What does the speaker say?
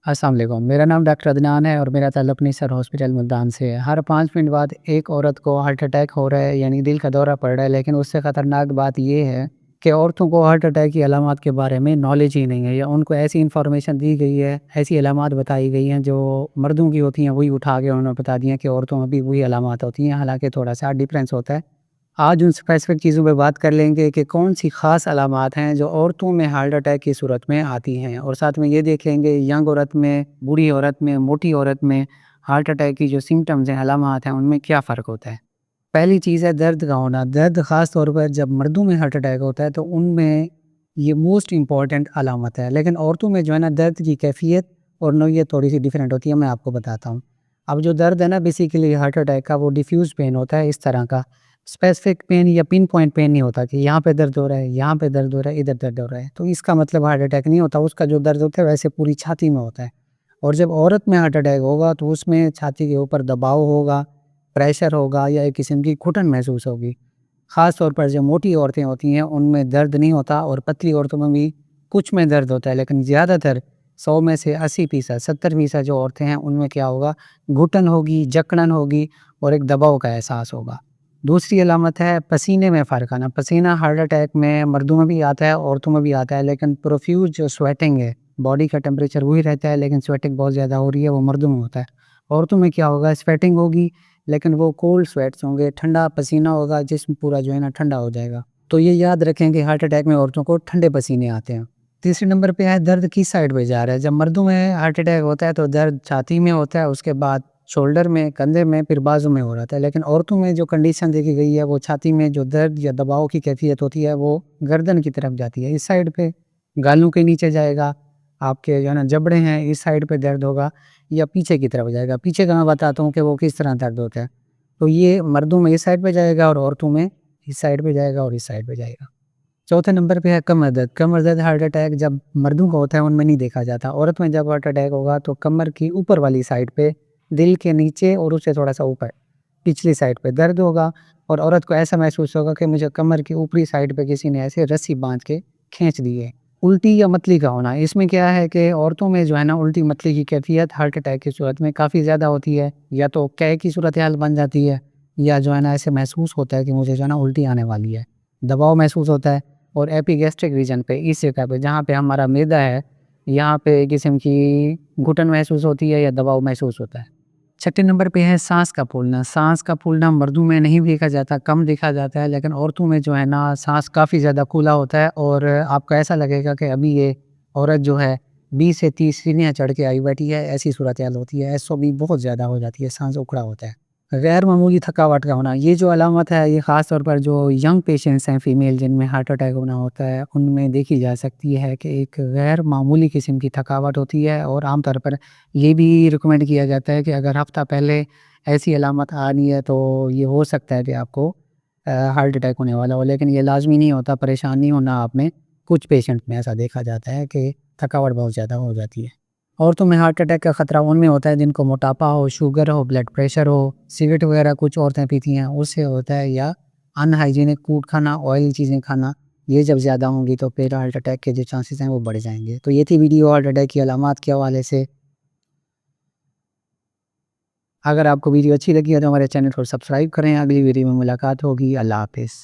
अस्सलाम वालेकुम। मेरा नाम डॉक्टर अदनान है और मेरा ताल्लुक़ निसर हॉस्पिटल मुल्तान से है। हर 5 मिनट बाद एक औरत को हार्ट अटैक हो रहा है, यानी दिल का दौरा पड़ रहा है। लेकिन उससे ख़तरनाक बात ये है कि औरतों को हार्ट अटैक की अलामात के बारे में नॉलेज ही नहीं है, या उनको ऐसी इन्फॉर्मेशन दी गई है, ऐसी अलामात बताई गई हैं जो मर्दों की होती हैं, वही उठा के उन्होंने बता दी हैं कि औरतों में भी वही अलामात होती हैं, हालाँकि थोड़ा-सा डिफ़रेंस होता है। आज उन स्पेसिफ़िक चीज़ों पे बात कर लेंगे कि कौन-सी ख़ास अलामात हैं जो औरतों में हार्ट अटैक की सूरत में आती हैं, और साथ में ये देख लेंगे यंग औरत में, बूढ़ी औरत में, मोटी औरत में हार्ट अटैक की जो सिम्पटम्स हैं, अलामात हैं, उनमें क्या फ़र्क होता है। पहली चीज़ है दर्द का होना। दर्द ख़ास तौर पर जब मर्दों में हार्ट अटैक होता है तो उनमें ये मोस्ट इम्पॉर्टेंट अलामत है, लेकिन औरतों में जो है ना, दर्द की कैफ़ियत और नौइयत थोड़ी-सी डिफ़रेंट होती है। मैं आपको बताता हूँ। अब जो दर्द है ना, बेसिकली हार्ट अटैक का, वो डिफ्यूज़ पेन होता है इस तरह का। स्पेसिफिक पेन या पिन पॉइंट पेन नहीं होता कि यहाँ पे दर्द हो रहा है, यहाँ पे दर्द हो रहा है, इधर दर्द हो रहा है, तो इसका मतलब हार्ट अटैक नहीं होता। उसका जो दर्द होता है वैसे पूरी छाती में होता है। और जब औरत में हार्ट अटैक होगा तो उसमें छाती के ऊपर दबाव होगा, प्रेशर होगा, या एक किस्म की घुटन महसूस होगी। ख़ास तौर पर जो मोटी औरतें होती हैं उनमें दर्द नहीं होता, और पतली औरतों में भी कुछ में दर्द होता है, लेकिन ज़्यादातर 100 में से 80% 70% जो औरतें हैं उनमें क्या होगा, घुटन होगी, जकड़न होगी और एक दबाव का एहसास होगा। दूसरी अलामत है पसीने में फ़र्क आना। पसीना हार्ट अटैक में मर्दों में भी आता है, औरतों में भी आता है, लेकिन प्रोफ्यूज़ जो स्वेटिंग है, बॉडी का टेम्परेचर वही रहता है, लेकिन स्वेटिंग बहुत ज़्यादा हो रही है, वो मर्दों में होता है। औरतों में क्या होगा, स्वेटिंग होगी, लेकिन वो कोल्ड स्वेट्स होंगे, ठंडा पसीना होगा, जिस्म पूरा जो है ना ठंडा हो जाएगा। तो ये याद रखें कि हार्ट अटैक में औरतों को ठंडे पसीने आते हैं। तीसरे नंबर पे है दर्द किस साइड पे जा रहा है। जब मर्दों में हार्ट अटैक होता है तो दर्द छाती में होता है, उसके बाद शोल्डर में, कंधे में, फिर बाजू में हो रहा था। लेकिन औरतों में जो कंडीशन देखी गई है, वो छाती में जो दर्द या दबाव की कैफियत होती है वो गर्दन की तरफ जाती है, इस साइड पे, गालों के नीचे जाएगा, आपके जो है ना जबड़े हैं इस साइड पे दर्द होगा, या पीछे की तरफ जाएगा। पीछे का मैं बताता हूँ कि वो किस तरह दर्द होता है। तो ये मर्दों में इस साइड पे जाएगा, और औरतों में इस साइड पे जाएगा और इस साइड पे जाएगा। चौथे नंबर पे है कमर दर्द। कमर दर्द हार्ट अटैक जब मर्दों का होता है उनमें नहीं देखा जाता। औरत में जब हार्ट अटैक होगा तो कमर की ऊपर वाली साइड पे, दिल के नीचे और उससे थोड़ा-सा ऊपर, पिछली साइड पे दर्द होगा, और औरत को ऐसा महसूस होगा कि मुझे कमर की ऊपरी साइड पे किसी ने ऐसे रस्सी बाँध के खींच दी है। उल्टी या मतली का होना, इसमें क्या है कि औरतों में जो है ना, उल्टी मतली की कैफ़ियत हार्ट अटैक की सूरत में काफ़ी ज़्यादा होती है। या तो कैं की सूरत-ए-हाल बन जाती है, या जो है ना ऐसे महसूस होता है कि मुझे जो है ना उल्टी आने वाली है। दबाव महसूस होता है, और एपिगैस्ट्रिक रीजन पे, इस जगह पे जहाँ पे हमारा मैदा है, यहाँ पे एक किस्म की घुटन महसूस होती है या दबाव महसूस होता है। छठे नंबर पे है साँस का फूलना। साँस का फूलना मर्दों में नहीं देखा जाता, कम देखा जाता है, लेकिन औरतों में जो है ना साँस काफ़ी ज़्यादा फूला होता है, और आपको ऐसा लगेगा कि अभी ये औरत जो है 20 से 30 सीढ़ियाँ चढ़ के आई बैठी है, ऐसी सूरत-ए-हाल होती है। एसओबी बहुत ज़्यादा हो जाती है, साँस उखड़ा होता है। गैर मामूली थकावट का होना, ये जो अलामत है, ये ख़ास तौर पर जो यंग पेशेंट्स हैं, फीमेल जिनमें हार्ट अटैक होना होता है, उनमें देखी जा सकती है कि एक गैर मामूली किस्म की थकावट होती है। और आम तौर पर ये भी रिकमेंड किया जाता है कि अगर हफ़्ता पहले ऐसी अलामत आ रही है तो ये हो सकता है कि आपको हार्ट अटैक होने वाला हो, लेकिन ये लाज़मी नहीं होता, परेशान नहीं होना आपने। कुछ पेशेंट में ऐसा देखा जाता है कि थकावट बहुत ज़्यादा हो जाती है। औरतों में हार्ट अटैक का खतरा उनमें होता है जिनको मोटापा हो, शुगर हो, ब्लड प्रेशर हो, सिगरेट वगैरह कुछ औरतें पीती हैं, उससे होता है, या अनहाइजीनिक फूड खाना, ऑयली चीज़ें खाना, ये जब ज़्यादा होंगी तो फिर हार्ट अटैक के जो चांसेस हैं वो बढ़ जाएँगे। तो ये थी वीडियो हार्ट अटैक की अलामात के हवाले से। अगर आपको वीडियो अच्छी लगी है तो हमारे चैनल को सब्सक्राइब करें। अगली वीडियो में मुलाकात होगी। अल्लाह हाफ़िज़।